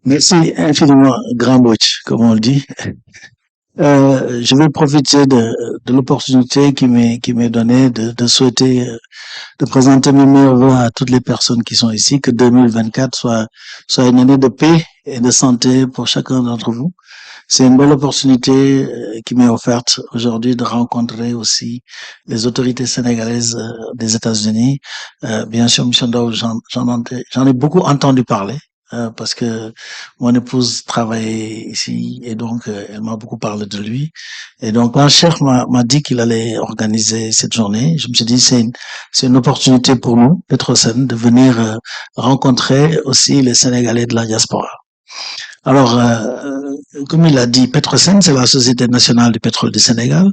Merci infiniment, Grand Butch, comme on le dit. Je vais profiter de l'opportunité qui m'est donnée de souhaiter, de présenter mes meilleurs vœux à toutes les personnes qui sont ici, que 2024 soit une année de paix et de santé pour chacun d'entre vous. C'est une belle opportunité qui m'est offerte aujourd'hui de rencontrer aussi les autorités sénégalaises des États-Unis. Bien sûr, M. Ndao, j'en ai beaucoup entendu parler parce que mon épouse travaillait ici et donc elle m'a beaucoup parlé de lui. Et donc quand le chef m'a dit qu'il allait organiser cette journée, je me suis dit c'est une opportunité pour nous, Petrosen, de venir rencontrer aussi les Sénégalais de la diaspora. Alors, comme il a dit, Petrosen, c'est la Société nationale du pétrole du Sénégal.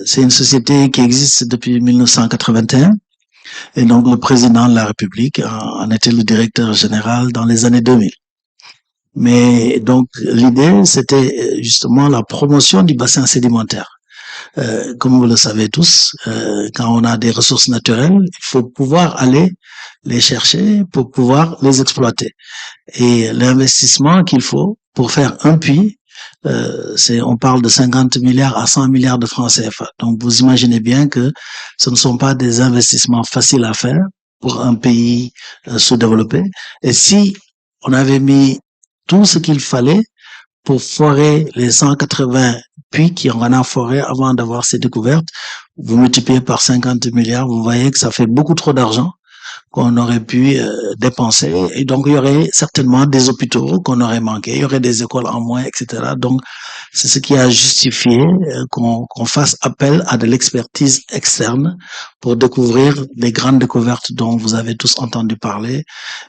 C'est une société qui existe depuis 1981 et donc le président de la République en était le directeur général dans les années 2000. Mais donc l'idée, c'était justement la promotion du bassin sédimentaire. Comme vous le savez tous, quand on a des ressources naturelles, il faut pouvoir aller les chercher pour pouvoir les exploiter. Et l'investissement qu'il faut pour faire un puits, on parle de 50 milliards à 100 milliards de francs CFA. Donc vous imaginez bien que ce ne sont pas des investissements faciles à faire pour un pays sous-développé. Et si on avait mis tout ce qu'il fallait pour forer les 180 puits qui en a foré avant d'avoir ces découvertes, vous multipliez par 50 milliards, vous voyez que ça fait beaucoup trop d'argent qu'on aurait pu dépenser. Et donc, il y aurait certainement des hôpitaux qu'on aurait manqué, il y aurait des écoles en moins, etc. Donc, c'est ce qui a justifié qu'on fasse appel à de l'expertise externe pour découvrir les grandes découvertes dont vous avez tous entendu parler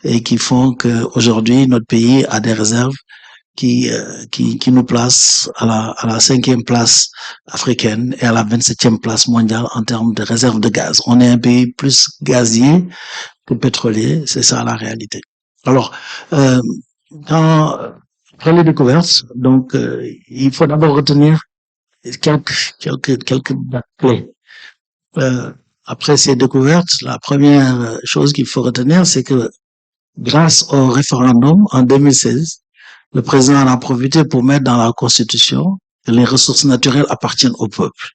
et qui font qu'aujourd'hui, notre pays a des réserves qui nous place à la 5e place africaine et à la 27e place mondiale en termes de réserves de gaz. On est un pays plus gazier que pétrolier, c'est ça la réalité. Alors, euh, quand, après les découvertes, donc il faut d'abord retenir quelques dates clés. Euh, Après ces découvertes, la première chose qu'il faut retenir, c'est que grâce au référendum en 2016, le président en a profité pour mettre dans la Constitution que les ressources naturelles appartiennent au peuple.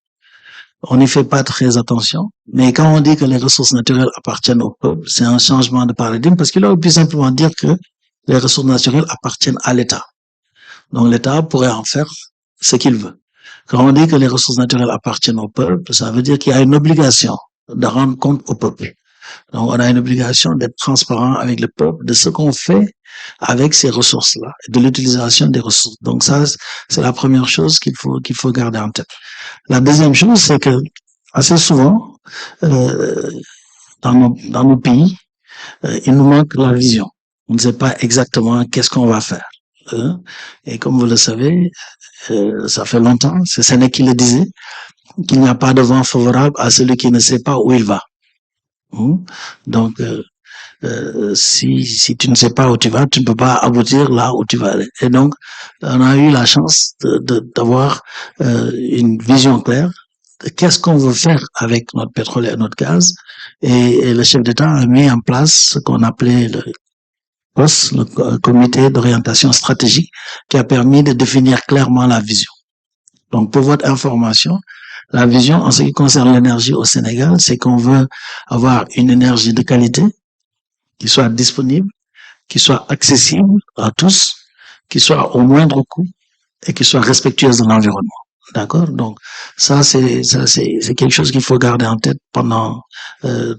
On n'y fait pas très attention, mais quand on dit que les ressources naturelles appartiennent au peuple, c'est un changement de paradigme parce qu'il aurait pu simplement dire que les ressources naturelles appartiennent à l'État. Donc l'État pourrait en faire ce qu'il veut. Quand on dit que les ressources naturelles appartiennent au peuple, ça veut dire qu'il y a une obligation de rendre compte au peuple. Donc, on a une obligation d'être transparent avec le peuple de ce qu'on fait avec ces ressources-là, de l'utilisation des ressources. Donc, ça, c'est la première chose qu'il faut garder en tête. La deuxième chose, c'est que assez souvent, euh, dans nos pays, il nous manque la vision. On ne sait pas exactement qu'est-ce qu'on va faire. Hein. Et comme vous le savez, ça fait longtemps, c'est Sénèque qui le disait, qu'il n'y a pas de vent favorable à celui qui ne sait pas où il va. Donc, si tu ne sais pas où tu vas, tu ne peux pas aboutir là où tu vas aller. Et donc, on a eu la chance d'avoir une vision claire de qu'est-ce qu'on veut faire avec notre pétrole et notre gaz. Et le chef d'État a mis en place ce qu'on appelait le COS, le comité d'orientation stratégique, qui a permis de définir clairement la vision. Donc, pour votre information, la vision en ce qui concerne l'énergie au Sénégal, c'est qu'on veut avoir une énergie de qualité qui soit disponible, qui soit accessible à tous, qui soit au moindre coût et qui soit respectueuse de l'environnement. D'accord. Donc c'est quelque chose qu'il faut garder en tête pendant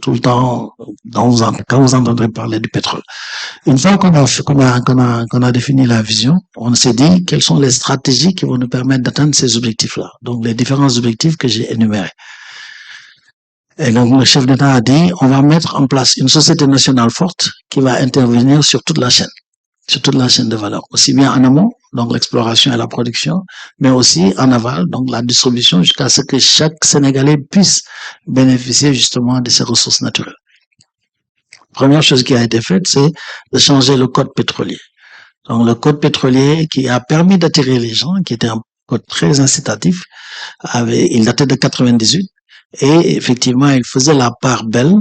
tout le temps quand vous entendrez parler du pétrole. Une fois qu'on a défini la vision, on s'est dit quelles sont les stratégies qui vont nous permettre d'atteindre ces objectifs-là. Donc les différents objectifs que j'ai énumérés. Et donc le chef d'État a dit on va mettre en place une société nationale forte qui va intervenir sur toute la chaîne de valeur, aussi bien en amont, donc l'exploration et la production, mais aussi en aval, donc la distribution, jusqu'à ce que chaque Sénégalais puisse bénéficier justement de ces ressources naturelles. Première chose qui a été faite, c'est de changer le code pétrolier. Donc le code pétrolier qui a permis d'attirer les gens, qui était un code très incitatif, il datait de 98, et effectivement, il faisait la part belle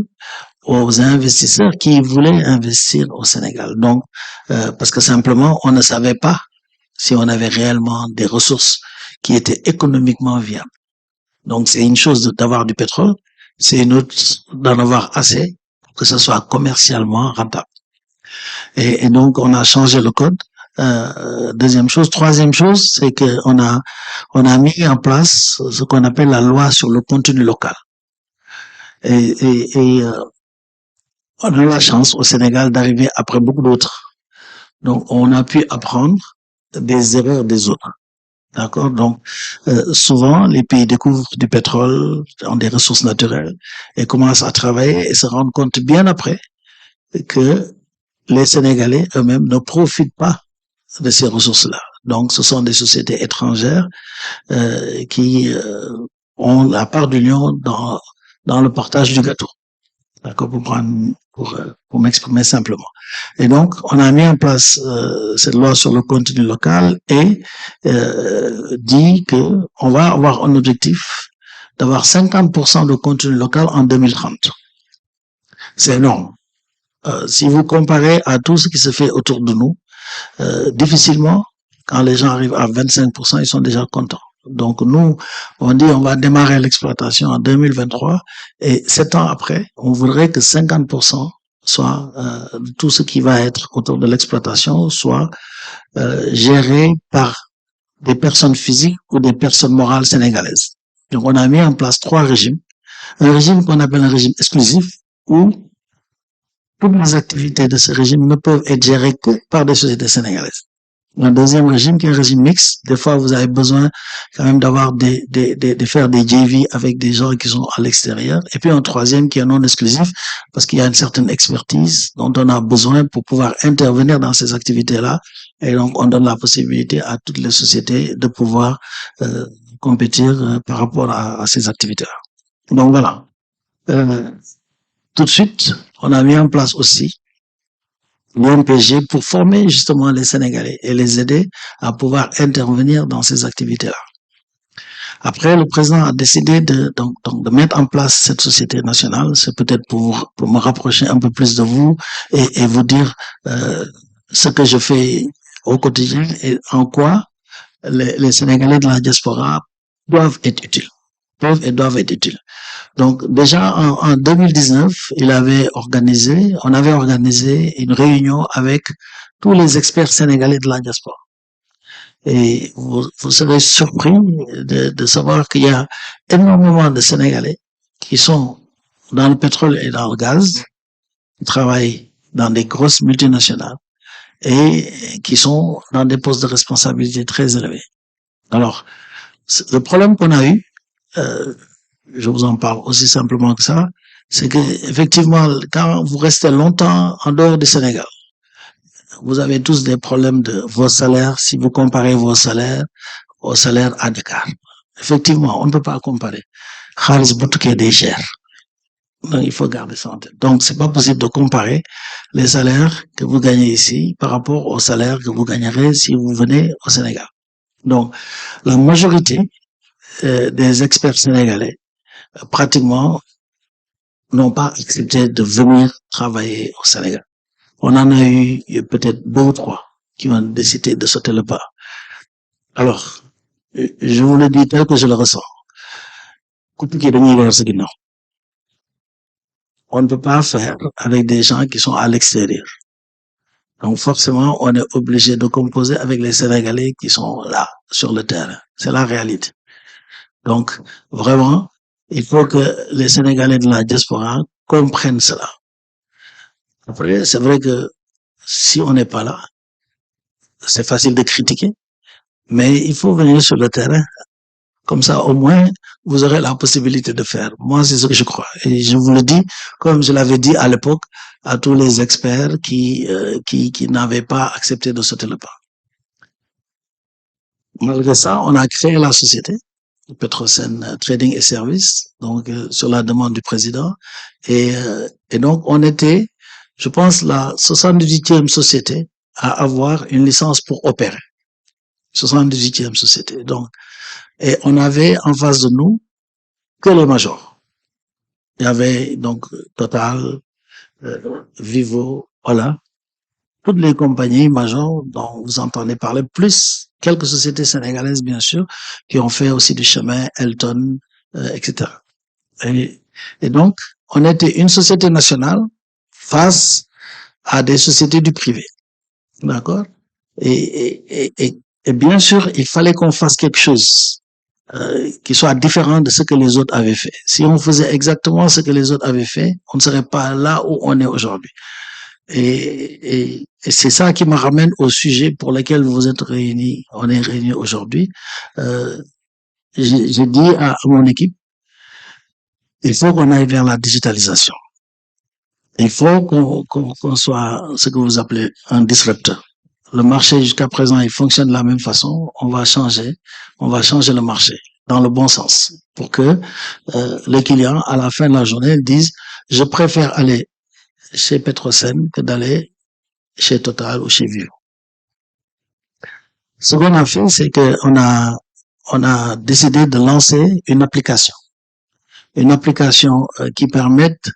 aux investisseurs qui voulaient investir au Sénégal. Donc, parce que simplement, on ne savait pas si on avait réellement des ressources qui étaient économiquement viables. Donc, c'est une chose d'avoir du pétrole, c'est une autre d'en avoir assez pour que ce soit commercialement rentable. Et donc, on a changé le code. Deuxième chose. Troisième chose, c'est on a mis en place ce qu'on appelle la loi sur le contenu local. Et on a la chance au Sénégal d'arriver après beaucoup d'autres. Donc, on a pu apprendre des erreurs des autres. D'accord. Donc, souvent, les pays découvrent du pétrole, ont des ressources naturelles, et commencent à travailler et se rendent compte bien après que les Sénégalais eux-mêmes ne profitent pas de ces ressources-là. Donc, ce sont des sociétés étrangères qui ont la part du lion dans le partage du gâteau. D'accord, pour m'exprimer simplement. Et donc, on a mis en place cette loi sur le contenu local et dit que on va avoir un objectif d'avoir 50% de contenu local en 2030. C'est énorme. Si vous comparez à tout ce qui se fait autour de nous, difficilement, quand les gens arrivent à 25%, ils sont déjà contents. Donc nous, on dit on va démarrer l'exploitation en 2023 et 7 ans après, on voudrait que 50% soit tout ce qui va être autour de l'exploitation soit géré par des personnes physiques ou des personnes morales sénégalaises. Donc on a mis en place 3 régimes. Un régime qu'on appelle un régime exclusif où toutes les activités de ce régime ne peuvent être gérées que par des sociétés sénégalaises. Un deuxième régime qui est un régime mixte. Des fois, vous avez besoin quand même d'avoir de faire des JV avec des gens qui sont à l'extérieur. Et puis un troisième qui est non exclusif parce qu'il y a une certaine expertise dont on a besoin pour pouvoir intervenir dans ces activités-là. Et donc, on donne la possibilité à toutes les sociétés de pouvoir compétir par rapport à ces activités-là. Donc voilà. Tout de suite, on a mis en place aussi l'OMPG pour former justement les Sénégalais et les aider à pouvoir intervenir dans ces activités-là. Après, le président a décidé de mettre en place cette société nationale. C'est peut-être pour me rapprocher un peu plus de vous et vous dire ce que je fais au quotidien et en quoi les Sénégalais de la diaspora doivent être utiles. Peuvent et doivent être utiles. Donc déjà en 2019, on avait organisé une réunion avec tous les experts sénégalais de la diaspora. Et vous serez surpris de savoir qu'il y a énormément de Sénégalais qui sont dans le pétrole et dans le gaz, qui travaillent dans des grosses multinationales et qui sont dans des postes de responsabilité très élevés. Alors, le problème qu'on a eu, je vous en parle aussi simplement que ça, c'est que effectivement, quand vous restez longtemps en dehors du Sénégal, vous avez tous des problèmes de vos salaires. Si vous comparez vos salaires au salaire à Dakar, effectivement, on ne peut pas comparer. Khalis Boutouk est cher. Donc, il faut garder ça en tête. Donc, c'est pas possible de comparer les salaires que vous gagnez ici par rapport aux salaires que vous gagnerez si vous venez au Sénégal. Donc, la majorité des experts sénégalais pratiquement n'ont pas accepté de venir travailler au Sénégal. On en a eu peut-être 2 ou 3 qui ont décidé de sauter le pas. Alors, je vous le dis tel que je le ressens. On ne peut pas faire avec des gens qui sont à l'extérieur. Donc forcément, on est obligé de composer avec les Sénégalais qui sont là, sur le terrain. C'est la réalité. Donc, vraiment, il faut que les Sénégalais de la diaspora comprennent cela. Après, c'est vrai que si on n'est pas là, c'est facile de critiquer, mais il faut venir sur le terrain. Comme ça, au moins, vous aurez la possibilité de faire. Moi, c'est ce que je crois. Et je vous le dis, comme je l'avais dit à l'époque, à tous les experts qui n'avaient pas accepté de sauter le pas. Malgré ça, on a créé la société, Petrosen Trading et Services, donc sur la demande du président. Et donc, on était, je pense, la 78e société à avoir une licence pour opérer. 78e société. Donc, et on avait en face de nous que les majors. Il y avait donc Total, Vivo, voilà. Toutes les compagnies majeures dont vous entendez parler, plus quelques sociétés sénégalaises, bien sûr, qui ont fait aussi du chemin, Elton, etc. Et, et donc, on était une société nationale face à des sociétés du privé. D'accord? Et bien sûr, il fallait qu'on fasse quelque chose qui soit différent de ce que les autres avaient fait. Si on faisait exactement ce que les autres avaient fait, on ne serait pas là où on est aujourd'hui. Et c'est ça qui me ramène au sujet pour lequel vous êtes réunis, on est réunis aujourd'hui. Euh, j'ai dit à mon équipe, il faut qu'on aille vers la digitalisation. Il faut qu'on soit ce que vous appelez un disrupteur. Le marché jusqu'à présent, il fonctionne de la même façon. On va changer le marché dans le bon sens pour que les clients, à la fin de la journée, disent, je préfère aller chez Petrosen que d'aller chez Total ou chez Vivo. Ce qu'on a fait, c'est on a décidé de lancer une application qui permette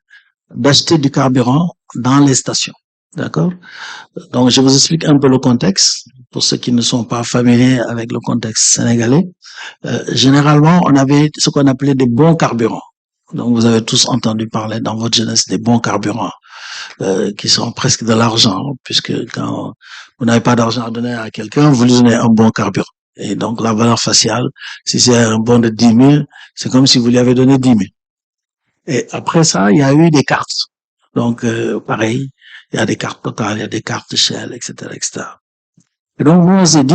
d'acheter du carburant dans les stations. D'accord? Donc, je vous explique un peu le contexte pour ceux qui ne sont pas familiers avec le contexte sénégalais. Généralement, on avait ce qu'on appelait des bons carburants. Donc, vous avez tous entendu parler dans votre jeunesse des bons carburants, qui sont presque de l'argent, puisque quand vous n'avez pas d'argent à donner à quelqu'un, vous lui donnez un bon carburant. Et donc, la valeur faciale, si c'est un bon de 10 000, c'est comme si vous lui avez donné 10 000. Et après ça, il y a eu des cartes. Donc, pareil, il y a des cartes Total, il y a des cartes Shell, etc., etc. Et donc, nous, on s'est dit,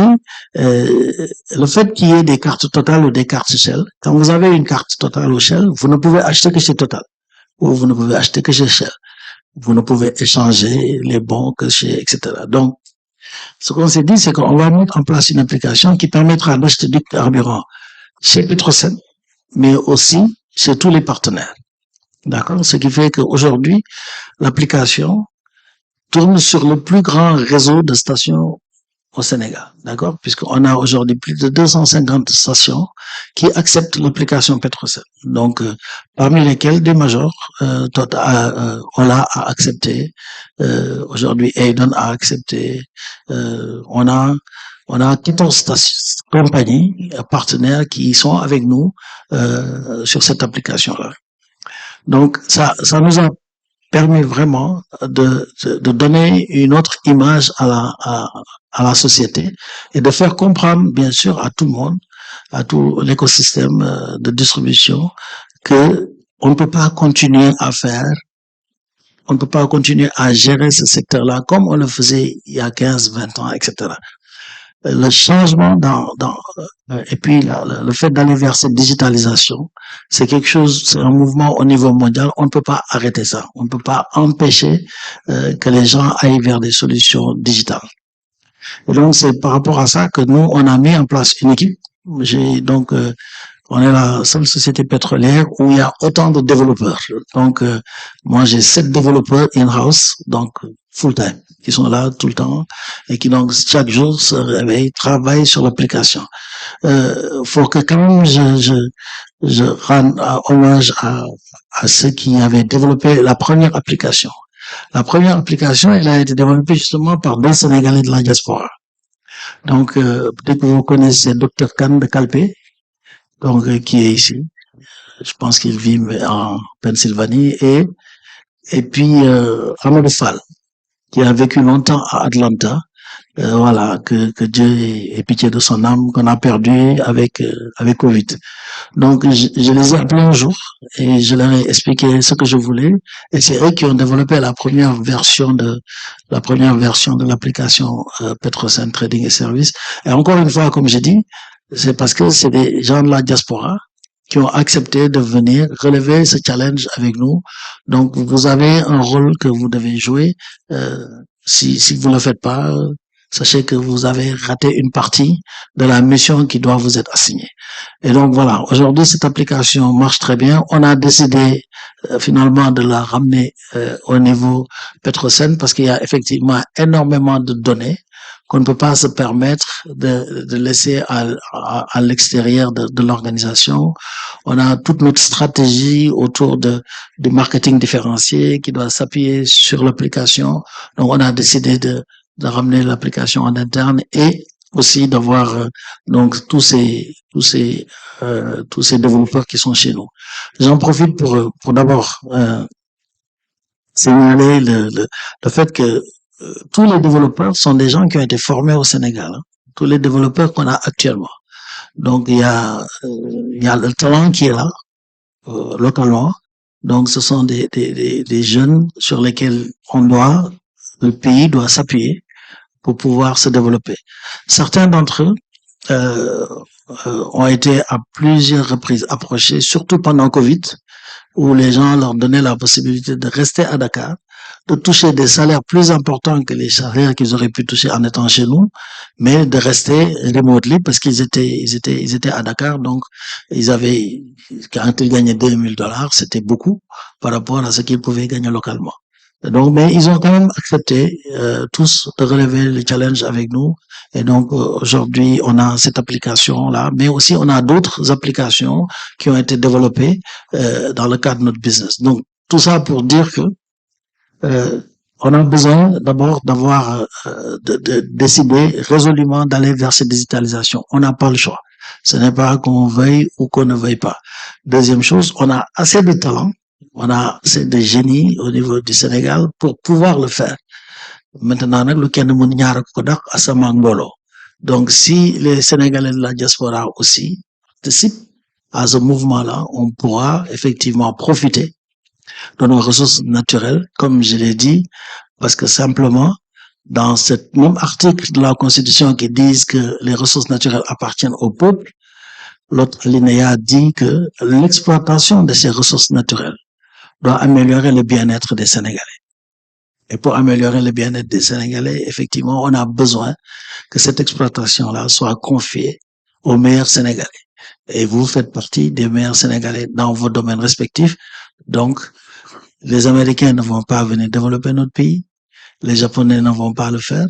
le fait qu'il y ait des cartes Total ou des cartes Shell, quand vous avez une carte Total ou Shell, vous ne pouvez acheter que chez Total ou vous ne pouvez acheter que chez Shell. Vous ne pouvez échanger les bons que chez, etc. Donc, ce qu'on s'est dit, c'est qu'on va mettre en place une application qui permettra d'acheter du carburant chez Petrosen, mais aussi chez tous les partenaires. D'accord? Ce qui fait qu'aujourd'hui, l'application tourne sur le plus grand réseau de stations au Sénégal, d'accord? Puisqu'on a aujourd'hui plus de 250 stations qui acceptent l'application Petrosen. Donc, parmi lesquelles des majors, Ola a accepté, aujourd'hui Aiden a accepté, on a 14 stations, compagnies, partenaires qui sont avec nous sur cette application-là. Donc, ça nous a permis vraiment de donner une autre image à la société et de faire comprendre, bien sûr, à tout le monde, à tout l'écosystème de distribution, que on ne peut pas continuer à faire, on ne peut pas continuer à gérer ce secteur-là comme on le faisait il y a 15, 20 ans, etc. Le changement et puis le fait d'aller vers cette digitalisation, c'est quelque chose, c'est un mouvement au niveau mondial. On ne peut pas arrêter ça. On ne peut pas empêcher que les gens aillent vers des solutions digitales. Et donc c'est par rapport à ça que nous on a mis en place une équipe. J'ai donc on est la seule société pétrolière où il y a autant de développeurs. Donc, moi, j'ai 7 développeurs in-house, donc full-time, qui sont là tout le temps et qui donc chaque jour se réveillent, travaillent sur l'application. Faut que quand même je rende hommage à ceux qui avaient développé la première application. La première application, elle a été développée justement par des Sénégalais de la diaspora. Donc, peut-être que vous connaissez Dr Khan de Calpé, donc qui est ici. Je pense qu'il vit en Pennsylvanie et puis Amadou Fall qui a vécu longtemps à Atlanta. Voilà, que Dieu ait pitié de son âme qu'on a perdu avec Covid. Donc je les ai appelés un jour et je leur ai expliqué ce que je voulais et c'est eux qui ont développé la première version de l'application Petrosen Trading et Services. Et encore une fois, comme j'ai dit, c'est parce que c'est des gens de la diaspora qui ont accepté de venir relever ce challenge avec nous. Donc, vous avez un rôle que vous devez jouer. Si vous ne le faites pas, sachez que vous avez raté une partie de la mission qui doit vous être assignée. Et donc, voilà, aujourd'hui, cette application marche très bien. On a décidé finalement de la ramener au niveau Petrosen parce qu'il y a effectivement énormément de données qu'on ne peut pas se permettre de laisser à l'extérieur de l'organisation. On a toute notre stratégie autour du marketing différencié qui doit s'appuyer sur l'application. Donc, on a décidé de ramener l'application en interne et aussi d'avoir donc tous ces développeurs qui sont chez nous. J'en profite pour d'abord signaler le fait que tous les développeurs sont des gens qui ont été formés au Sénégal. Hein. Tous les développeurs qu'on a actuellement. Donc il y a le talent qui est là localement. Donc ce sont des jeunes sur lesquels le pays doit s'appuyer pour pouvoir se développer. Certains d'entre eux euh, ont été à plusieurs reprises approchés, surtout pendant Covid, où les gens leur donnaient la possibilité de rester à Dakar, de toucher des salaires plus importants que les salaires qu'ils auraient pu toucher en étant chez nous, mais de rester remotely parce ils étaient à Dakar, donc quand ils gagnaient $2000, c'était beaucoup par rapport à ce qu'ils pouvaient gagner localement. Donc, mais ils ont quand même accepté tous de relever le challenge avec nous. Et donc aujourd'hui, on a cette application-là, mais aussi on a d'autres applications qui ont été développées dans le cadre de notre business. Donc tout ça pour dire que euh, on a besoin d'abord de décider résolument d'aller vers cette digitalisation. On n'a pas le choix. Ce n'est pas qu'on veuille ou qu'on ne veuille pas. Deuxième chose, on a assez de talent, on a assez de génie au niveau du Sénégal pour pouvoir le faire. Maintenant, le kenn mun ñaar ko dak asama mbolo. Donc, si les Sénégalais de la diaspora aussi participent à ce mouvement-là, on pourra effectivement profiter de nos ressources naturelles, comme je l'ai dit, parce que simplement, dans cet même article de la Constitution qui dit que les ressources naturelles appartiennent au peuple, l'autre alinéa dit que l'exploitation de ces ressources naturelles doit améliorer le bien-être des Sénégalais. Et pour améliorer le bien-être des Sénégalais, effectivement, on a besoin que cette exploitation-là soit confiée aux meilleurs Sénégalais. Et vous faites partie des meilleurs Sénégalais dans vos domaines respectifs. Donc, les Américains ne vont pas venir développer notre pays. Les Japonais ne vont pas le faire.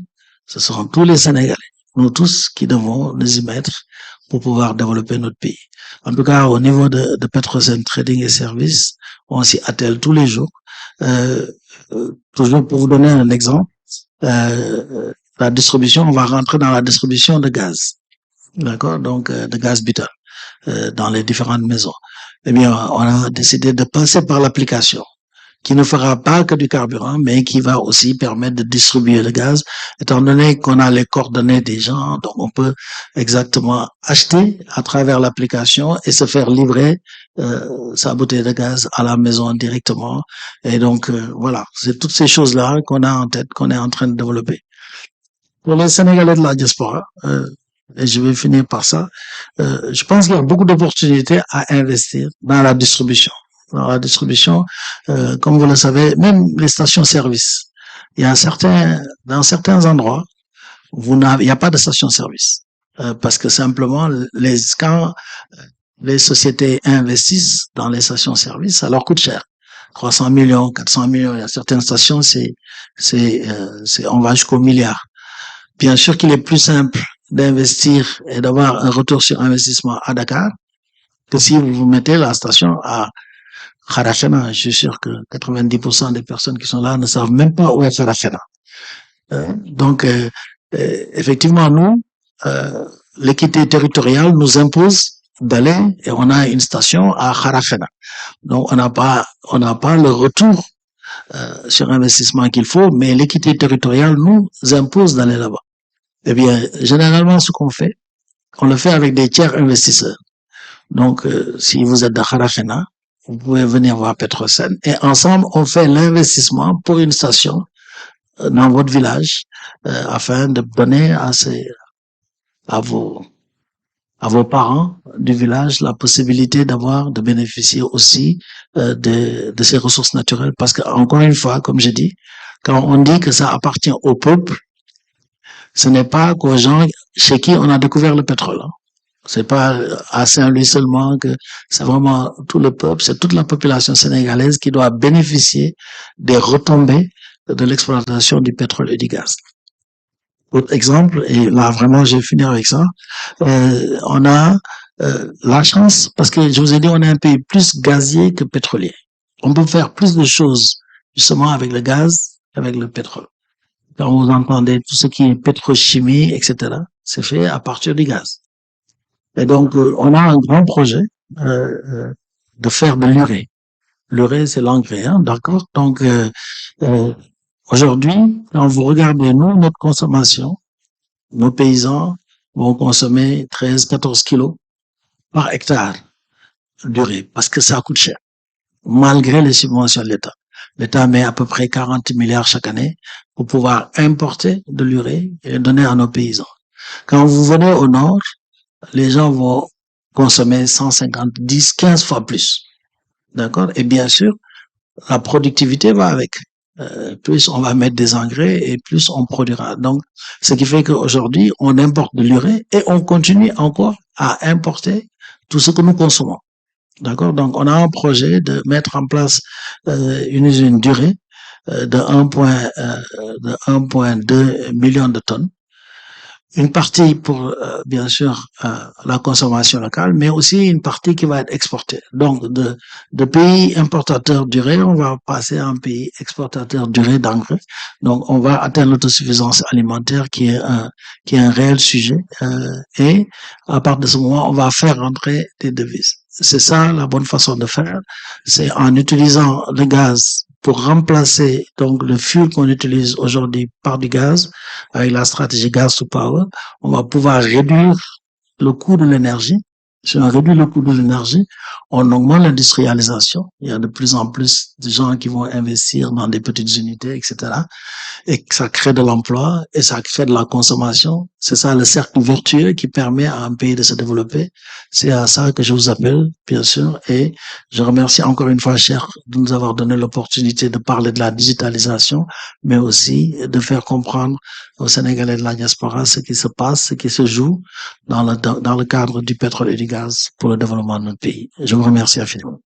Ce seront tous les Sénégalais, nous tous, qui devons nous y mettre pour pouvoir développer notre pays. En tout cas, au niveau de Petrosen Trading et Services, on s'y attelle tous les jours. Toujours pour vous donner un exemple, la distribution, on va rentrer dans la distribution de gaz, d'accord, donc de gaz butane dans les différentes maisons. Eh bien, on a décidé de passer par l'application qui ne fera pas que du carburant, mais qui va aussi permettre de distribuer le gaz, étant donné qu'on a les coordonnées des gens, donc on peut exactement acheter à travers l'application et se faire livrer sa bouteille de gaz à la maison directement. Et donc voilà, c'est toutes ces choses-là qu'on a en tête, qu'on est en train de développer. Pour les Sénégalais de la diaspora, et je vais finir par ça, je pense qu'il y a beaucoup d'opportunités à investir dans la distribution. Dans la distribution, comme vous le savez, même les stations-service. Il y a dans certains endroits, il n'y a pas de station-service. Parce que simplement, quand les sociétés investissent dans les stations-service, ça leur coûte cher. 300 millions, 400 millions, il y a certaines stations, on va jusqu'au milliard. Bien sûr qu'il est plus simple d'investir et d'avoir un retour sur investissement à Dakar que si vous mettez la station à Kharachana. Je suis sûr que 90% des personnes qui sont là ne savent même pas où est Kharachana. Donc, effectivement, nous, l'équité territoriale nous impose d'aller et on a une station à Kharachana. Donc, on n'a pas le retour sur investissement qu'il faut, mais l'équité territoriale nous impose d'aller là-bas. Eh bien, généralement, ce qu'on fait, on le fait avec des tiers investisseurs. Donc, si vous êtes de Kharachana, vous pouvez venir voir Petrosen et ensemble, on fait l'investissement pour une station dans votre village afin de donner à vos parents du village la possibilité de bénéficier aussi de ces ressources naturelles. Parce que, encore une fois, comme je dis, quand on dit que ça appartient au peuple, ce n'est pas qu'aux gens chez qui on a découvert le pétrole. Hein. C'est pas à Saint-Louis seulement que c'est vraiment tout le peuple, c'est toute la population sénégalaise qui doit bénéficier des retombées de l'exploitation du pétrole et du gaz. Autre exemple, et là vraiment je vais finir avec ça, on a la chance, parce que je vous ai dit, on est un pays plus gazier que pétrolier. On peut faire plus de choses justement avec le gaz qu'avec le pétrole. Quand vous entendez tout ce qui est pétrochimie, etc., c'est fait à partir du gaz. Et donc, on a un grand projet de faire de l'urée. L'urée, c'est l'engrais, hein, d'accord. Donc, euh, aujourd'hui, quand vous regardez, nous, notre consommation, nos paysans vont consommer 13, 14 kilos par hectare d'urée parce que ça coûte cher, malgré les subventions de l'État. L'État met à peu près 40 milliards chaque année pour pouvoir importer de l'urée et donner à nos paysans. Quand vous venez au nord, les gens vont consommer 150, 10, 15 fois plus. D'accord? Et bien sûr, la productivité va avec. Plus on va mettre des engrais et plus on produira. Donc, ce qui fait qu'aujourd'hui, on importe de l'urée et on continue encore à importer tout ce que nous consommons. D'accord? Donc, on a un projet de mettre en place une usine d'urée de 1,2 million de tonnes, une partie pour, bien sûr, la consommation locale, mais aussi une partie qui va être exportée. Donc, de pays importateurs d'urée, on va passer à un pays exportateur d'urée d'engrais. Donc, on va atteindre l'autosuffisance alimentaire qui est un réel sujet. Et à partir de ce moment, on va faire rentrer des devises. C'est ça la bonne façon de faire. C'est en utilisant le gaz pour remplacer donc le fuel qu'on utilise aujourd'hui par du gaz avec la stratégie gas to power, on va pouvoir réduire le coût de l'énergie. Si on réduit le coût de l'énergie, on augmente l'industrialisation. Il y a de plus en plus de gens qui vont investir dans des petites unités, etc. Et que ça crée de l'emploi et ça crée de la consommation. C'est ça le cercle vertueux qui permet à un pays de se développer. C'est à ça que je vous appelle, bien sûr. Et je remercie encore une fois, cher, de nous avoir donné l'opportunité de parler de la digitalisation, mais aussi de faire comprendre aux Sénégalais de la diaspora ce qui se passe, ce qui se joue dans le cadre du pétrole et du gaz pour le développement de notre pays. Je vous remercie infiniment.